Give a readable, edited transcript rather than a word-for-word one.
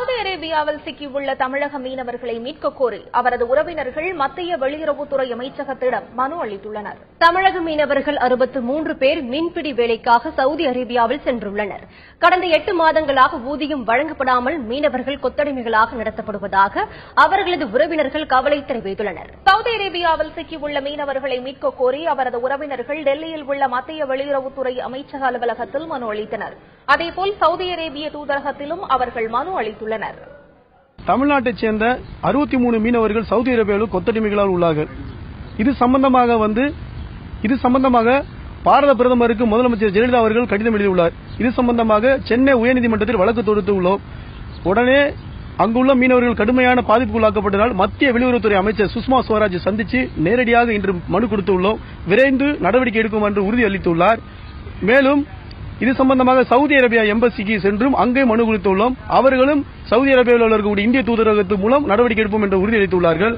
Saudi அரேபியாவில் சிக்கியுள்ள தமிழக மீனவர்களை மீட்கக் கோரி அவரது உறவினர்கள் மத்திய வெளியுறவுத்துறை அமைச்சகத்திடம் மனு அளித்துள்ளனர். தமிழக மீனவர்கள் 63 பேர் மீன்பிடி வேலைக்காக சவுதி அரேபியாவில் சென்றுள்ளனர். கடந்த 8 மாதங்களாக ஊதியம் வழங்கப்படாமல் மீனவர்கள் கொத்தடிமைகளாக நடத்தப்படுவதாக அவர்களது உறவினர்கள் கவலை தெரிவித்துள்ளனர். சவுதி அரேபியாவில் சிக்கியுள்ள மீனவர்களை மீட்கக் கோரி அவரது உறவினர்கள் டெல்லியில் உள்ள மத்திய வெளியுறவுத்துறை அமைச்சக அலுவலகத்தில் மனு அளித்தனர். அதேபோல் சவுதி அரேபிய தூதரகத்திலும் அவர்கள் மனு அளித்துள்ளனர். தமிழ்நாட்டைச் சேர்ந்த 63 மீனவர்கள் சவுதி அரேபியாவில் கொத்தடிமைகளால் உள்ளார்கள். இது சம்பந்தமாக பாரத பிரதமருக்கு முதலமைச்சர் ஜெயலலிதா அவர்கள் கடிதம் எழுதியுள்ளார். இது சம்பந்தமாக சென்னை உயர்நீதிமன்றத்தில் வழக்கு தொடுத்து உள்ளோம். உடனே அங்குள்ள மீனவர்கள் கடுமையான பாதிப்புக்குள்ளாக்கப்பட்டதால் மத்திய வெளியுறவுத்துறை அமைச்சர் சுஷ்மா ஸ்வராஜ் சந்தித்து நேரடியாக இன்று மனு கொடுத்துள்ளோம். விரைந்து நடவடிக்கை எடுக்கும் என்று உறுதியளித்துள்ளார். மேலும் இது சம்பந்தமாக சவுதி அரேபியா எம்பசிக்கு சென்றும் அங்கே மனு கொடுத்துள்ளோம். அவர்களும் சவுதி அரேபியாவில் இருக்கக்கூடிய இந்திய தூதரகத்தின் மூலம் நடவடிக்கை எடுப்போம் என்று உறுதியளித்துள்ளார்கள்.